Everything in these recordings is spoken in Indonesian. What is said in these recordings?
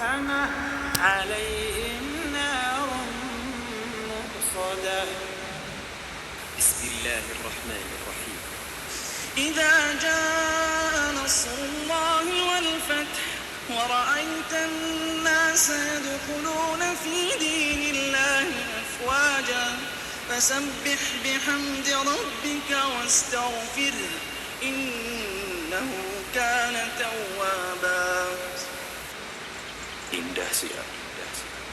ملحمة عليهم نار مؤصدة بسم الله الرحمن الرحيم إذا جاء نصر الله والفتح ورأيت الناس يدخلون في دين الله أفواجا فسبح بحمد ربك واستغفره إنه كان توابا. Indah Siar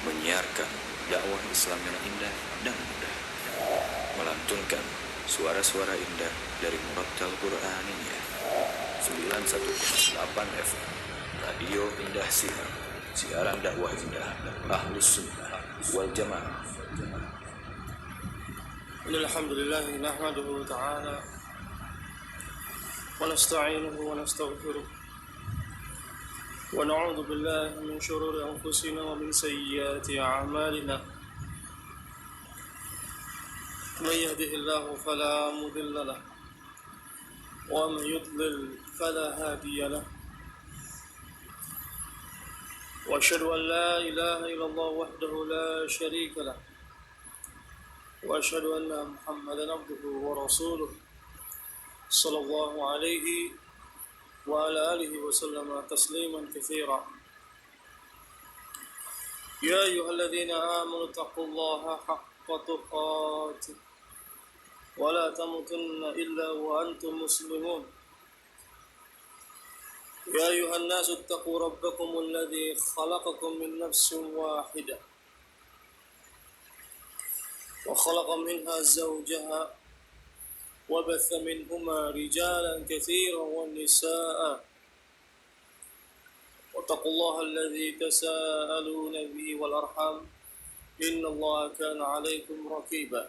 menyiarkan dakwah Islam yang indah dan mudah, melantunkan suara-suara indah dari Murattal Qur'aniyah 91,8 FM Radio Indah Siar, siaran dakwah indah Ahlus Sunnah wal Jamaah. Alhamdulillah nahmaduhu ta'ala wa nasta'inuhu wa nastaghfiruh wa na'udzu billahi min shururi anfusina wa min sayyiati a'malina. Man yahdihillahu fala mudilla lahu wa man yudlil fala hadiya lahu. Wa asyhadu an la ilaha illallah wahdahu la syarika lahu wa asyhadu anna Muhammadan abduhu wa rasuluh sallallahu alaihi wa ala alihi wa sallama tasliman katsira. Ya ayyuhalladzina amanu taqullaha haqqa tuqatih wa la tamutunna illa wa antum muslimun. Ya ayyuhan nasu ittaqu rabbakum alladzi khalaqakum min nafsin wahidah wa khalaqa minha zawjaha wa batha minhuma rijalan katsiran wan nisaa wattaqullaha alladzi tasaaluna bihi wal arham innallaha kana 'alaykum raqiba.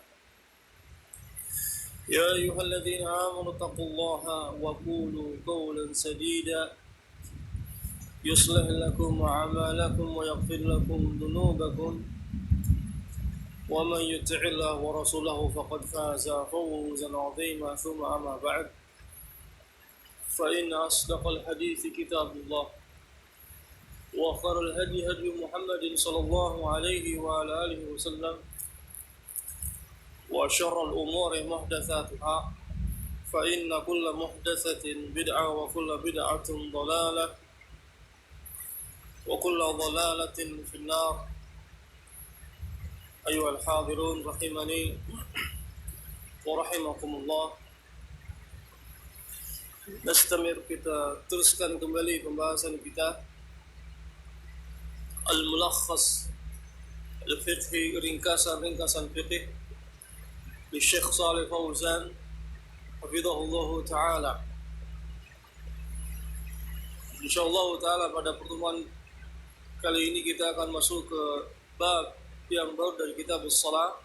Ya ayyuhalladzina amanu taqullaha wa qulu qawlan sadida yuslih lakum a'malakum wa yaghfir lakum dhunubakum wa man yuti'illah wa rasulahu faqad faza fawzan 'azima. Thumma amma ba'd, fa inna asdaqal hadithi kitabullah wa khairul hadi hadi Muhammadin sallallahu alaihi wa ala alihi wa sallam wa syarrul umuri muhdatsatuha fa inna kulla muhdatsatin bid'ah wa kulla bid'atin dhalalah wa kulla dhalalatin fin nar. Ayuhal hadirun rahimani wa rahimakumullah. Nastamir, kita teruskan kembali pembahasan kita Al-Mulakhas Al-Fiqhi, ringkasan fiqh di Syekh Shalih Fauzan hafizahullah ta'ala. InsyaAllah ta'ala pada pertemuan kali ini kita akan masuk ke bab yang baru dari kitab as-salat,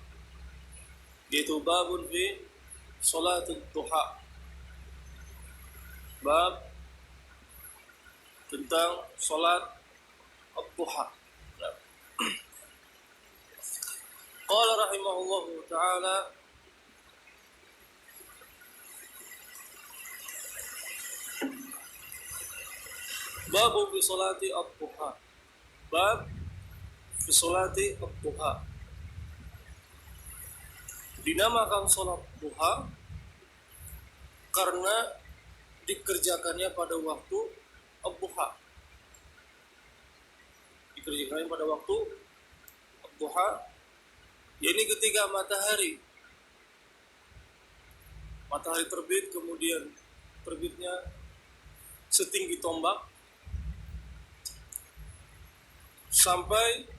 yaitu babun fi salatul duha, bab tentang salat ad-duha. Qala rahimahullahu ta'ala babu fi salati ad-duha, bab fi salati ad-duha. Dinamakan salat duha karena dikerjakannya pada waktu ad-duha. Dikerjakannya pada waktu ad-duha, yakni ketika matahari terbit, kemudian terbitnya setinggi tombak sampai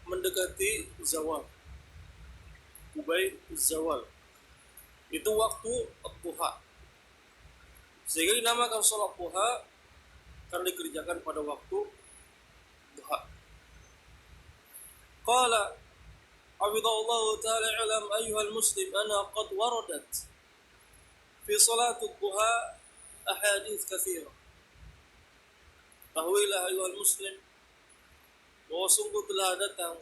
mendekati zawal, kubai zawal. Itu waktu ad-duha. Sehingga dinamakan salat duha karena dikerjakan pada waktu duha. Qala hafizahullahu ta'ala alam ayyuhal muslim ana qad waradat fi salati ad-duha ahadits katsira. Tahuilah ayyuhal muslim bahwa sungguh telah datang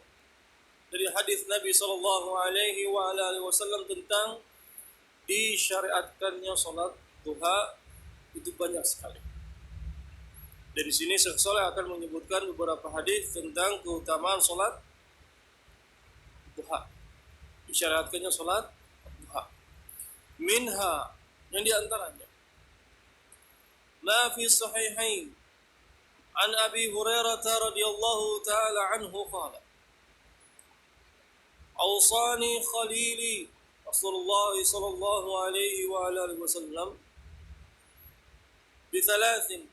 dari hadis Nabi sallallahu alaihi wa alihi wasallam tentang disyariatkannya salat duha itu banyak sekali. Dari sini Syekh Shalih akan menyebutkan beberapa hadis tentang keutamaan salat duha. Disyariatkannya salat duha. Minha, yang diantaranya ma fi sahihain an Abi Hurairah radhiyallahu taala anhu qala awsani khalili Rasulullah sallallahu alaihi wa alihi wasallam bi thalathin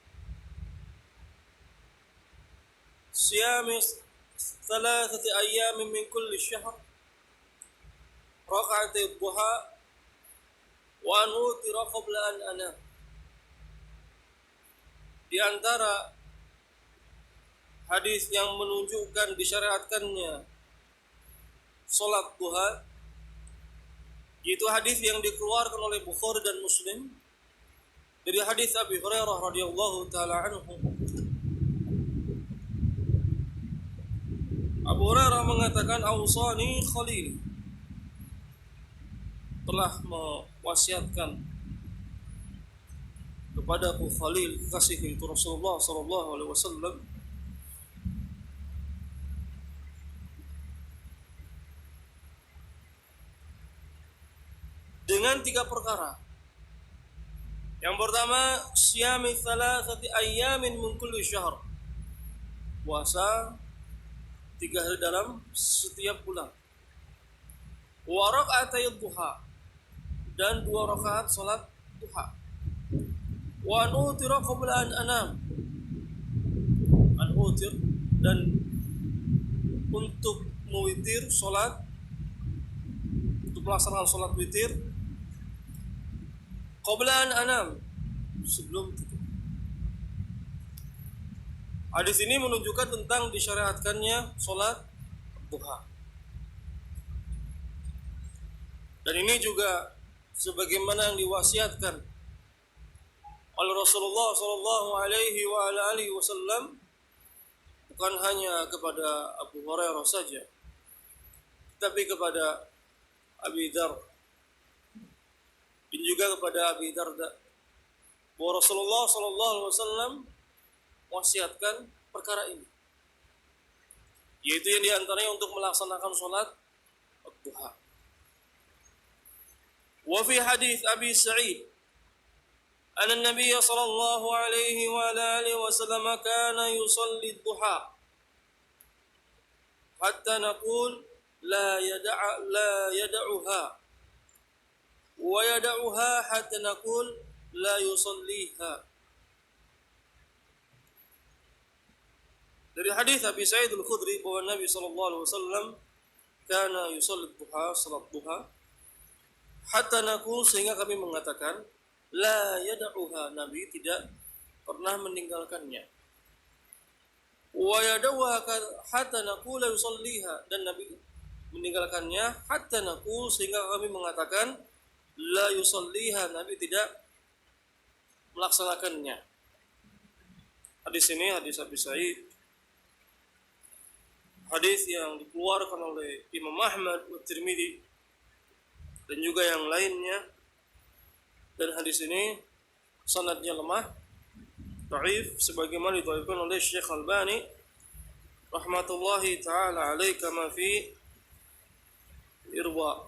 صيام 3 أيام من كل شهر ركعتي الضحى وأن أوتر قبل أن أنام. Di antara hadis yang menunjukkan disyariatkannya salat duha, yaitu hadis yang dikeluarkan oleh Bukhari dan Muslim dari hadis Abi Hurairah radhiyallahu taala anhu. Abu Hurairah mengatakan awsani khalil, telah mewasiatkan kepada Abu Khalil kekasih itu Rasulullah sallallahu alaihi wasallam dengan 3 perkara. Yang pertama, siyami 3 ayyamin min kulli syahr, puasa 3 hari dalam setiap bulan. Wa raka'atay duha, dan 2 rakaat salat duha. Wa an utira qabla an anam, an utir, dan untuk mewitir salat, untuk melaksanakan salat witir qabla an anam, sebelum tidur. Hadis ini menunjukkan tentang disyariatkannya salat duha. Dan ini juga sebagaimana yang diwasiatkan oleh Rasulullah sallallahu alaihi wa alihi wasallam, bukan hanya kepada Abu Hurairah saja, tapi kepada Abi Dzar dan juga kepada Abi Darda, bahwa Rasulullah sallallahu alaihi wasallam wasiatkan perkara ini, yaitu yang diantaranya untuk melaksanakan salat duha. Wa fi hadis Abi Sa'id anna Nabiy sallallahu alaihi wa alihi wasallam kana yusalli duha hatta naqul la yad'uha wa yad'uha hatta naqul la yusalliha. Dari hadis Abi Sa'id Al-Khudri bahwa Nabi sallallahu alaihi wasallam kana yusalli duha, salat duha, hatta naqul, sehingga kami mengatakan la yad'uha, Nabi tidak pernah meninggalkannya. Wa yad'uha hatta naqul la yusalliha, dan Nabi meninggalkannya hatta naqul, sehingga kami mengatakan la yusalliha, Nabi tidak melaksanakannya. Hadis ini hadis Abi Sa'id, hadis yang dikeluarkan oleh Imam Ahmad wa Tirmidzi dan juga yang lainnya, dan hadis ini sanadnya lemah, dhaif, sebagaimana didhaifkan oleh Syekh Albani rahmatullahi taala alaihi kama fi Irwa.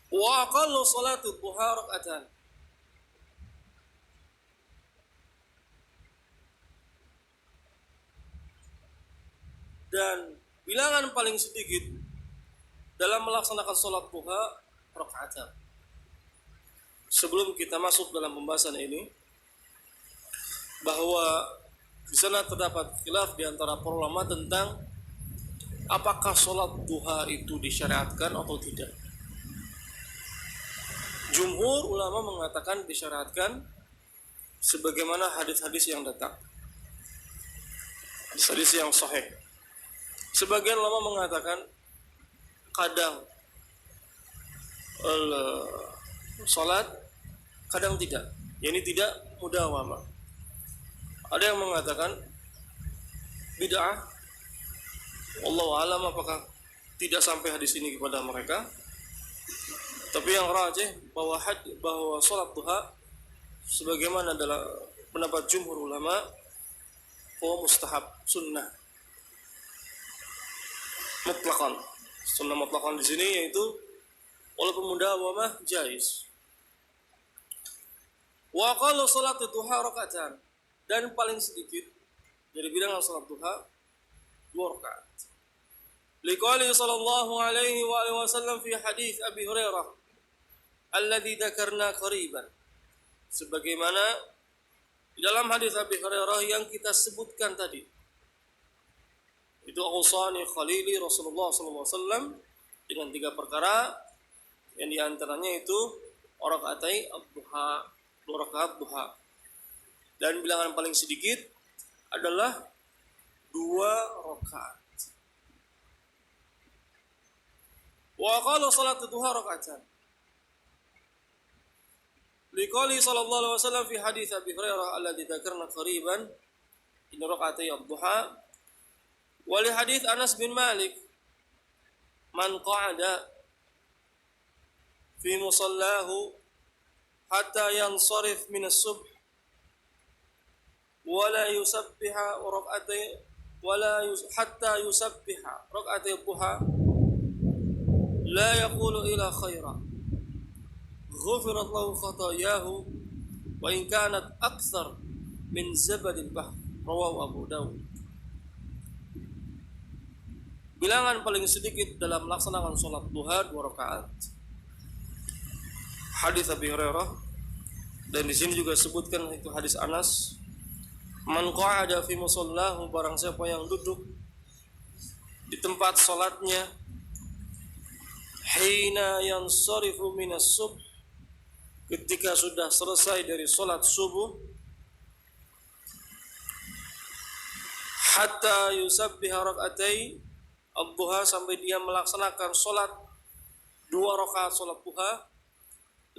Wa aqallu salatu duha rak'atan, dan bilangan paling sedikit dalam melaksanakan salat duha rakaat. Sebelum kita masuk dalam pembahasan ini, bahwa di sana terdapat khilaf di antara para ulama tentang apakah salat duha itu disyariatkan atau tidak. Jumhur ulama mengatakan disyariatkan sebagaimana hadis-hadis yang datang, hadis-hadis yang sahih. Sebagian ulama mengatakan kadang salat, kadang tidak. Yani tidak mudawamah. Ada yang mengatakan bid'ah. Wallahu a'lam apakah tidak sampai hadis ini kepada mereka. Tapi yang rajih bahwa salat duha sebagaimana adalah pendapat jumhur ulama, bahwa mustahab, sunnah mutlaqan. Sunnah mutlaqan di sini yaitu walaupun mudawamah jaiz. Wa qala salat duha rakaatan, dan paling sedikit dari bilangan salat duha 2 rakaat. Liqali sallallahu alaihi wa alihi wasallam fi hadis Abi Hurairah alladhi dzakarna qariban. Sebagaimana di dalam hadis Abi Hurairah yang kita sebutkan tadi. Itu awsani khalili Rasulullah sallallahu alaihi wasallam dengan 3 perkara yang di antaranya itu rakaatai ad-duha, 2 rakaat duha. Dan bilangan paling sedikit adalah 2 rakaat. Wa qala salat duha rakaatan. Liqali sallallahu alaihi wasallam fi hadits Abi Hurairah alladhi dzakarna qariban in rak'atay ad-duha. Wa li hadits Anas bin Malik man qa'ada fi musallahu hatta yansarif min as-subh wa la yusabbiha rak'atay hatta yusabbiha rak'atay ad-duha la yaqulu ila khaira ghufirat lahu khatayahu wa in kanat akthar min zabadil bahr, rawahu Abu Dawud. Bilangan paling sedikit dalam melaksanakan salat duha 2 rakaat. Hadis Abi Hurairah, dan di sini juga sebutkan itu hadis Anas, man qa'ada fi musallahu, barang siapa yang duduk di tempat salatnya hina yansarifu minas subh, ketika sudah selesai dari salat subuh, hatta yusabbiha rak'atai ad-duha, sampai dia melaksanakan salat 2 rakaat salat duha,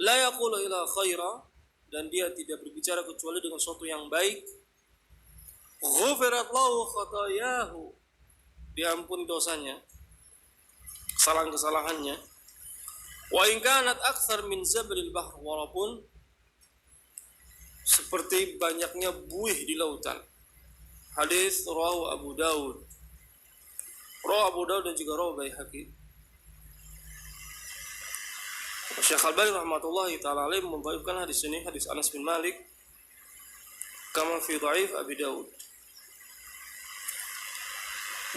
la yaqulu ila khaira, dan dia tidak berbicara kecuali dengan sesuatu yang baik, ghufirat lahu khatayahu, diampuni dosanya, kesalahan-kesalahannya, wa in kanat aktsar min zabril bahr, walaupun seperti banyaknya buih di lautan. Hadis rawahu Abu Dawud. Rawahu Abu Dawud dan juga rawahu Baihaqi. Syekh Al-Albani rahmatullahi taala alaihi mendhaifkan hadis ini, hadis Anas bin Malik, kama fi dhaif Abi Dawud.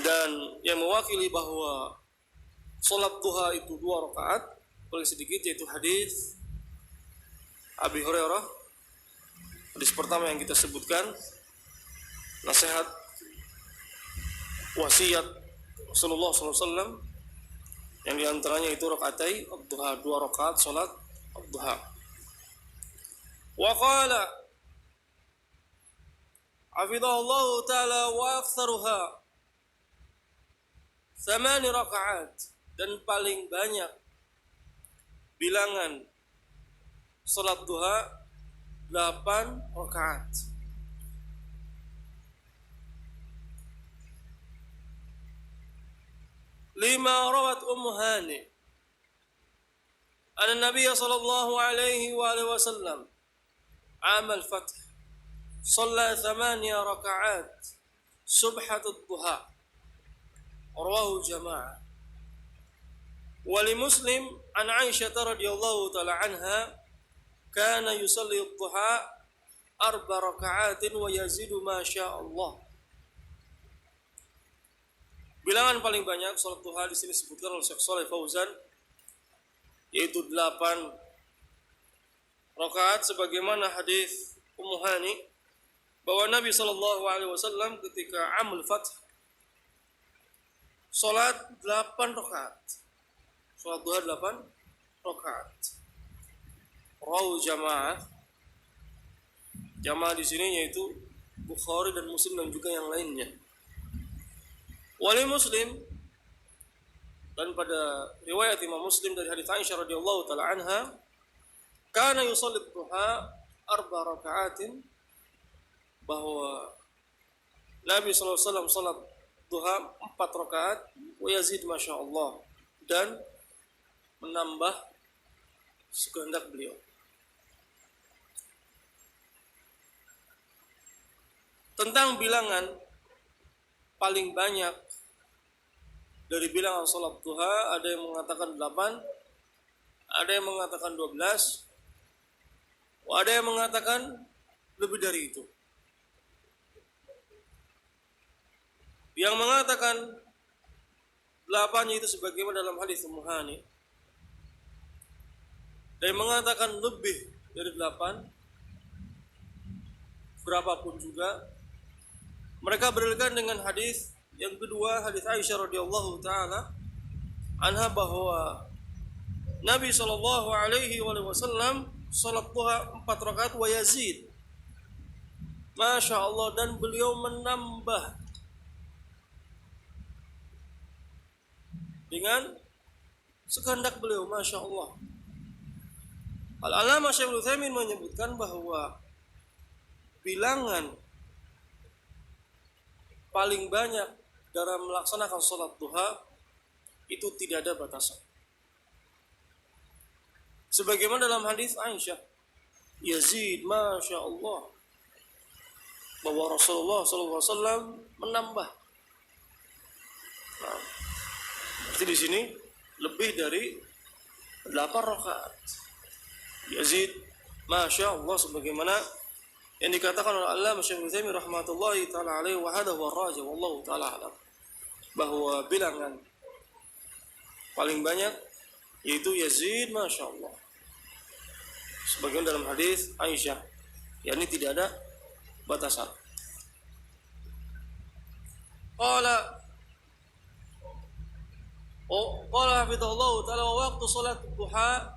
Dan yang mewakili bahwa salat duha itu 2 rakaat paling sedikit yaitu hadis Abi Hurairah. Hadis pertama yang kita sebutkan, nasihat wasiat Rasulullah SAW, yang diantaranya itu rakaatai ad-duha, 2 rakaat salat ad-duha. Wa qala hafidhahullahu ta'ala wa aktsaruha 8 rakaat, dan paling banyak bilangan salat duha 8 rakaat. Lima rawat Hani anna Nabiy sallallahu alaihi wa alihi wasallam amal fath shalla 8 rakaat subhat ad-duha, rawahu jamaah. Wali Muslim an Aisyah radhiyallahu taala anha kana yusalli ad-duha 4 raka'atin wa yazidu ma syaa Allah. Bilangan paling banyak salat duha di sini disebutkan oleh Syekh Shalih Fauzan yaitu 8 rakaat, sebagaimana hadis Hani bahwa Nabi sallallahu alaihi wasallam ketika Amul Fath salat 8 rakaat. Salat duha 8 rakaat. Rawu jamaah. Jamaah di sini yaitu Bukhari dan Muslim dan juga yang lainnya. Wali Muslim, dan pada riwayat Imam Muslim dari hadits Aisyah radhiyallahu taala anha, kana yusalli duha 4 rakaatin, bahwa Nabi sallallahu alaihi wasallam salat duha 4 rakaat, wa yazid masyaallah, dan menambah sekehendak beliau. Tentang bilangan paling banyak dari bilangan salat duha, ada yang mengatakan 8, ada yang mengatakan 12, ada yang mengatakan lebih dari itu. Yang mengatakan 8 itu sebagaimana dalam hadis Ummu Hani, dan mengatakan lebih dari 8, berapapun juga, mereka berdalilkan dengan hadis yang kedua, hadis Aisyah radhiyallahu taala anha, bahwa Nabi sallallahu alaihi wasallam salat duha 4 rakaat wa yazid, Masya Allah, dan beliau menambah dengan sekehendak beliau, Masya Allah. Al-Allamah Syaikh Utsaimin menyebutkan bahwa bilangan paling banyak dalam melaksanakan sholat duha itu tidak ada batasan. Sebagaimana dalam hadis Aisyah, Yazid, Masya Allah, bahwa Rasulullah SAW menambah. Nah, berarti di sini lebih dari 8 rakaat. Yazid, Masya Allah, sebagaimana yang dikatakan oleh Allamah Syaikh Utsaimin rahmatullahi taala alaihi wa hadha huwa rajih wallahu taala alam, bahwa bilangan paling banyak yaitu Yazid, Masya Allah, sebagaimana dalam hadis Aisyah, yakni tidak ada batasan. Qala hafidhahullah taala, wa waqtu salat duha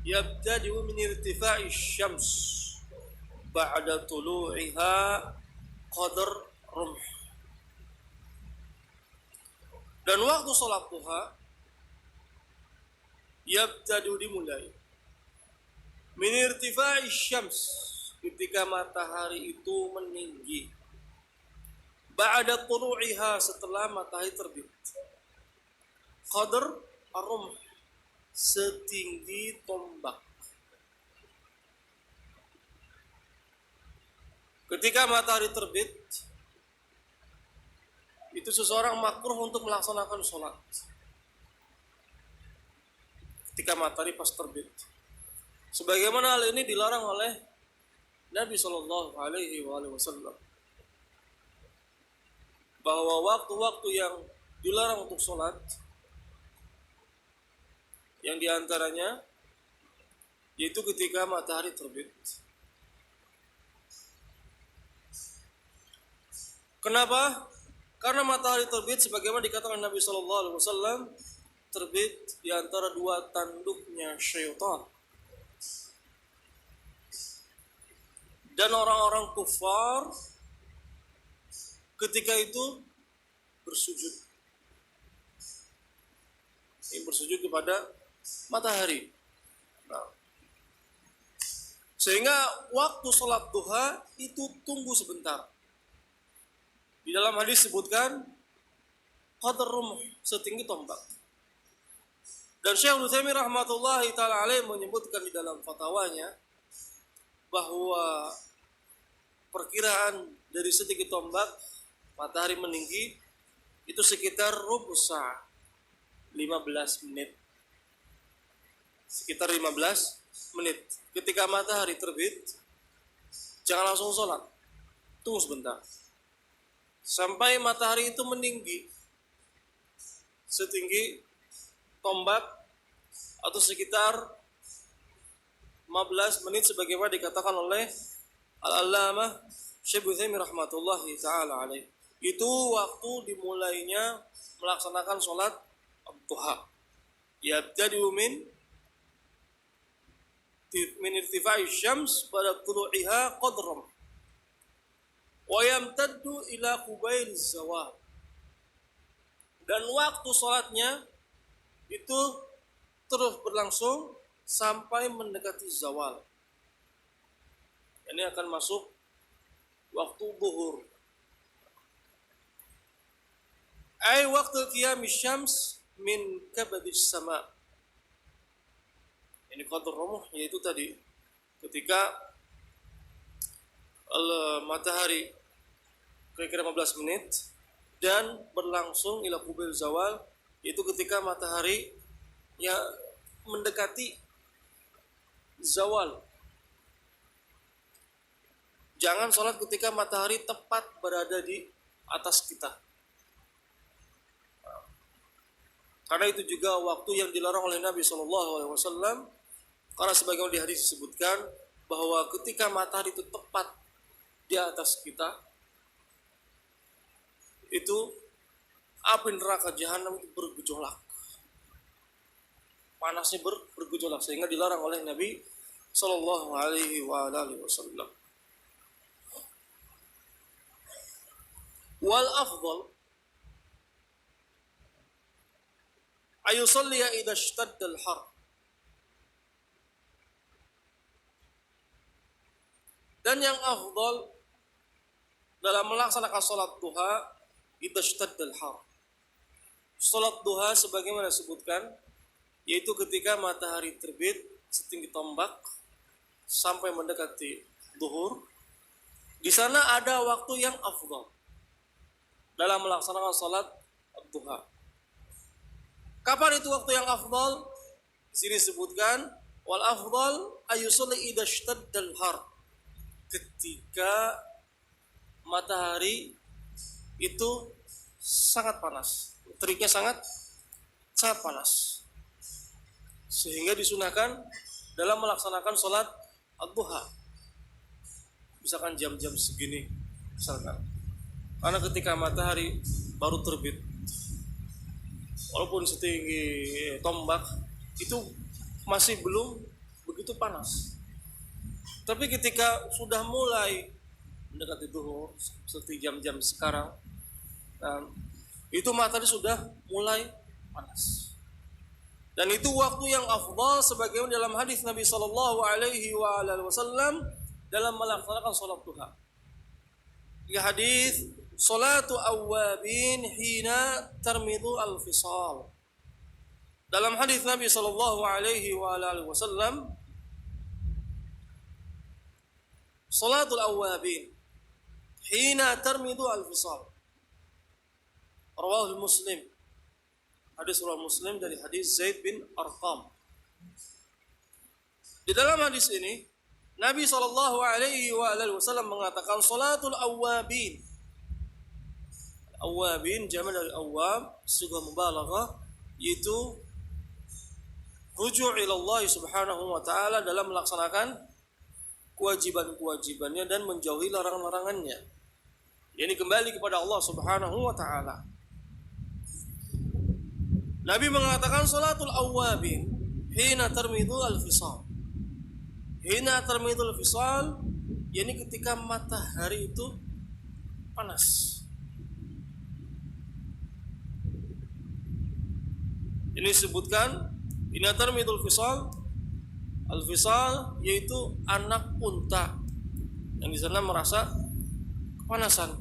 yabtadi'u min irtifa'i syams ba'da tulu'iha qadar rumh. Dan waktu salat duha yabtadi'u, dimulai, min irtifa'i syams, ketika matahari itu meninggi, ba'da tulu'iha, setelah matahari terbit, qadar rumh, setinggi tombak. Ketika matahari terbit, itu seseorang makruh untuk melaksanakan sholat. Ketika matahari pas terbit, sebagaimana hal ini dilarang oleh Nabi Shallallahu Alaihi Wasallam, bahwa waktu-waktu yang dilarang untuk sholat, yang diantaranya yaitu ketika matahari terbit. Kenapa? Karena matahari terbit, sebagaimana dikatakan Nabi Shallallahu Alaihi Wasallam, terbit di antara dua tanduknya syaitan. Dan orang-orang kufar ketika itu bersujud. Ini bersujud kepada matahari. Nah, sehingga waktu sholat duha itu tunggu sebentar. Di dalam hadis disebutkan qadar rumh, setinggi tombak. Dan Syekh Utsaimin rahmatullahi taala alaih menyebutkan di dalam fatwanya bahwa perkiraan dari setinggi tombak matahari meninggi itu sekitar rubu sa'ah, 15 menit. Sekitar 15 menit. Ketika matahari terbit, jangan langsung sholat, tunggu sebentar sampai matahari itu meninggi setinggi tombak, atau sekitar 15 menit sebagaimana dikatakan oleh Al-Allamah Syekh Utsaimin rahmatullahi taala alaih. Itu waktu dimulainya melaksanakan sholat duha. Yabtadi'u min irtifa'i syams pada tulu'iha qadram wa yamtaddu ila qubail zawal. Dan waktu sholatnya itu terus berlangsung sampai mendekati zawal. Ini akan masuk waktu zuhur. Ai waktu qiyamis syams min kabadis sama. Ini qadar rumuh, yaitu tadi ketika matahari kira-kira 15 menit dan berlangsung ila qubail zawal, yaitu ketika matahari ya mendekati zawal. Jangan sholat ketika matahari tepat berada di atas kita, karena itu juga waktu yang dilarang oleh Nabi SAW. Karena sebagaimana di hadis disebutkan bahwa ketika matahari itu tepat di atas kita, itu api neraka jahanam itu bergejolak, panasnya bergejolak, sehingga dilarang oleh Nabi Sallallahu Alaihi Wasallam. Wal afdal ayusalliya idza ishtadda al-har. Dan yang afdal dalam melaksanakan salat duha idza ishtadda al-har. Salat duha sebagaimana disebutkan, yaitu ketika matahari terbit setinggi tombak sampai mendekati zuhur. Di sana ada waktu yang afdal dalam melaksanakan salat duha. Kapan itu waktu yang afdal? Di sini disebutkan wal afdal ayusalli idza ishtaddal har. Ketika matahari itu sangat panas, teriknya sangat panas, sehingga disunahkan dalam melaksanakan salat duha. Misalkan jam-jam segini, misalkan, karena ketika matahari baru terbit, walaupun setinggi tombak, itu masih belum begitu panas. Tapi ketika sudah mulai mendekati zuhur, seperti jam-jam sekarang, itu matahari sudah mulai panas. Dan itu waktu yang afdal sebagaimana dalam hadis Nabi Sallallahu Alaihi Wasallam dalam melaksanakan salat duha. Di hadis salatu awwabin hina tarmidu al-fisal. Dalam hadis Nabi Sallallahu Alaihi Wasallam, salatul awwabin hina tarmidu al-fisal. Rawahul Muslim. Hadis riwayat Muslim dari hadis Zaid bin Arqam. Di dalam hadis ini Nabi Sallallahu Alaihi Wasallam mengatakan salatul awwabin. Awwabin jamak dari awwab, sigah mubalaghah, yaitu rujuk ila Allah Subhanahu wa taala dalam melaksanakan kewajiban-kewajibannya dan menjauhi larangan-larangannya. Yani kembali kepada Allah Subhanahu wa taala. Nabi mengatakan salatul awwabin hina tarmidu al-fisal. Hina tarmidu al-fisal, yani ketika matahari itu panas. Ini disebutkan hina tarmidu al-fisal. Al-fisal yaitu anak unta yang di sana merasa kepanasan,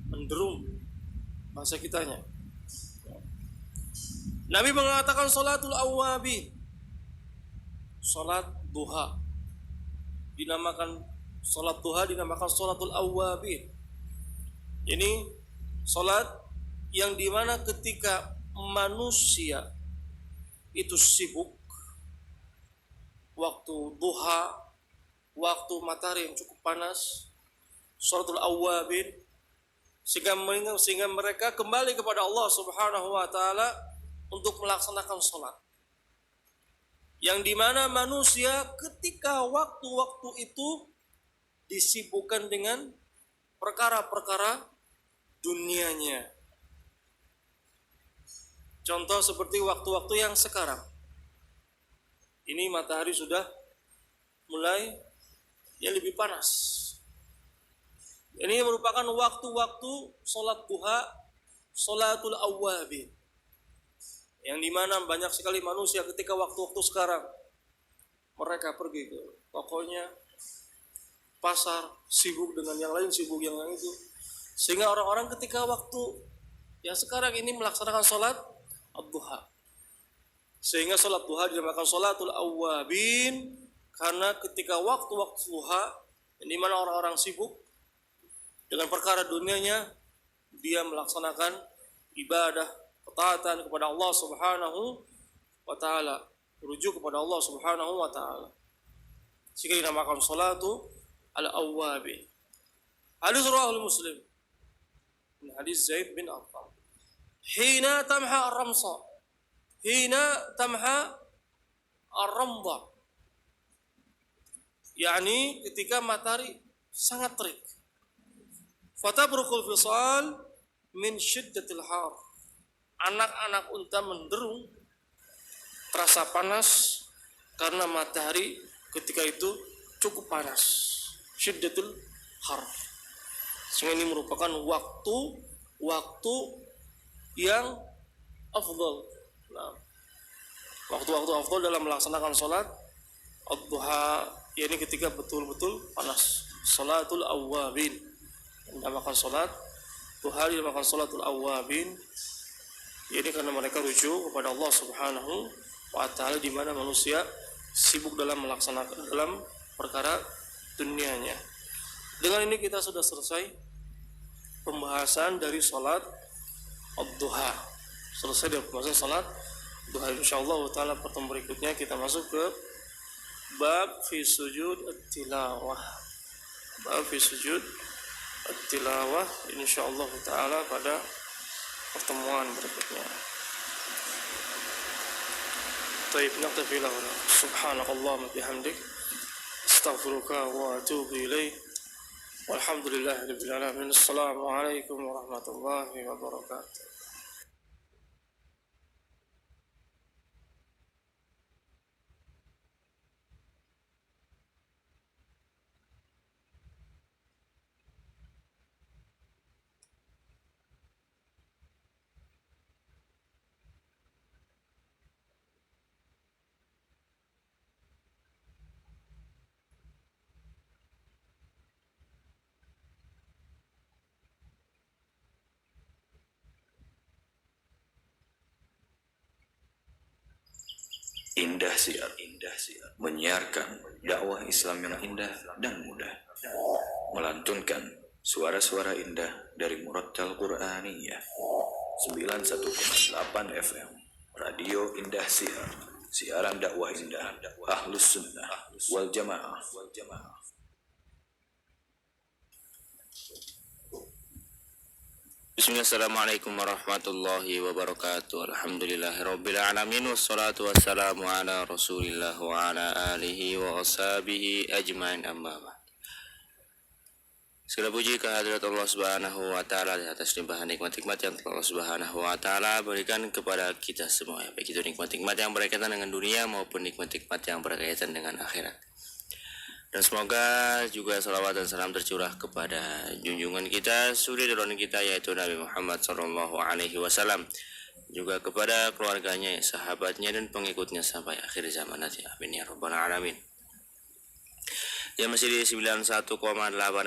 menderum bahasa kitanya. Nabi mengatakan salatul awwabin, salat duha dinamakan salat duha, dinamakan salatul awwabin. Ini salat yang dimana ketika manusia itu sibuk waktu duha, waktu matahari yang cukup panas, salatul awwabin, sehingga mereka kembali kepada Allah Subhanahu wa taala untuk melaksanakan salat. Yang dimana manusia ketika waktu-waktu itu disibukkan dengan perkara-perkara dunianya. Contoh seperti waktu-waktu yang sekarang. Ini matahari sudah mulai yang lebih panas. Ini merupakan waktu-waktu salat duha, salatul awwabin. Yang dimana banyak sekali manusia ketika waktu-waktu sekarang mereka pergi ke tokonya, pasar, sibuk dengan yang lain, sibuk yang lain itu. Sehingga orang-orang ketika waktu yang sekarang ini melaksanakan salat ad-duha. Sehingga sholat duha dinamakan sholatul awwabin, karena ketika waktu-waktu duha, di mana orang-orang sibuk dengan perkara dunianya, dia melaksanakan ibadah, ketaatan kepada Allah Subhanahu wa taala, merujuk kepada Allah Subhanahu wa taala. Sehingga dinamakan sholatu al-awwabin. Hadis riwayat Muslim. Min hadis Zaid bin Arqam. Hina tamha ar-ramsa. Hina tamha ar-ramda. Yani ketika matahari sangat terik. Fatabrukul fisal min syiddatil har. Anak-anak unta menderung, terasa panas karena matahari ketika itu cukup panas. Syiddatul har. Sehingga ini merupakan waktu yang afdal. Nah, waktu-waktu afdal dalam melaksanakan sholat ad-duha, yakni ketika betul-betul panas. Sholatul awwabin. Dinamakan sholat duha, dinamakan sholatul awwabin. Ini karena mereka rujuk kepada Allah Subhanahu wa taala, di mana manusia sibuk dalam melaksanakan dalam perkara dunianya. Dengan ini kita sudah selesai pembahasan dari sholat ad-duha. Selesai dari pembahasan sholat duha. Insyaallah taala pertemuan berikutnya kita masuk ke bab fi sujud at-tilawah. Bab fi sujud at-tilawah insyaallah taala pada pertemuan berikutnya. Baik, naktafi lahuna. Subhanakallahumma bihamdik, astaghfiruka wa atubu ilaik. Walhamdulillahirabbil alamin. Assalamualaikum warahmatullahi wabarakatuh. Indah Siar menyiarkan dakwah Islam yang indah dan mudah, melantunkan suara-suara indah dari Murattal Qur'aniyah 91,8 FM Radio Indah Siar, siaran dakwah indah Ahlus Sunnah wal Jamaah. Bismillahirrahmanirrahim. Warahmatullahi wabarakatuh. Alhamdulillahirabbil alamin, wassalatu wassalamu ala Rasulillah wa ala alihi wa ashabihi ajmain, amma ba'd. Segala puji kehadirat Allah Subhanahu wa taala atas limpahan nikmat-nikmat yang telah Allah Subhanahu wa taala berikan kepada kita semua, baik itu nikmat-nikmat yang berkaitan dengan dunia maupun nikmat-nikmat yang berkaitan dengan akhirat. Dan semoga juga salawat dan salam tercurah kepada junjungan kita, suri dan kita, yaitu Nabi Muhammad SAW, juga kepada keluarganya, sahabatnya, dan pengikutnya sampai akhir zaman nanti. Amin ya rabbal alamin. Ya, masih di 91,8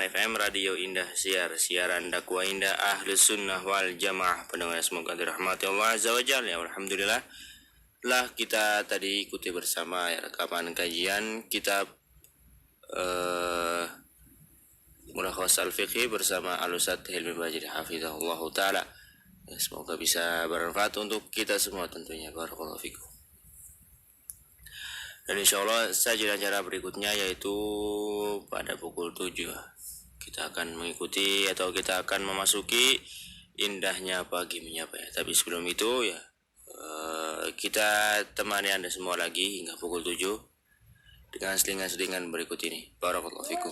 FM Radio Indah Siar, siaran dakwah indah Ahlus Sunnah wal Jamaah. Pendengar semoga dirahmati Allah Azza wa Jalla. Alhamdulillah, lah kita tadi ikuti bersama rekaman kajian kitab Mulakhas Al-Fiqhi bersama Al-Ustadz Hilmi Bajir hafizahullah ta'ala. Ya, semoga bisa bermanfaat untuk kita semua tentunya. Barakallahu fikum. Dan insyaallah sajian acara berikutnya yaitu pada pukul 7 kita akan mengikuti atau kita akan memasuki indahnya pagi menyapa ya. Tapi sebelum itu ya kita temani Anda semua lagi hingga pukul 7 dengan selingan-selingan berikut ini. Barakallahu fikum.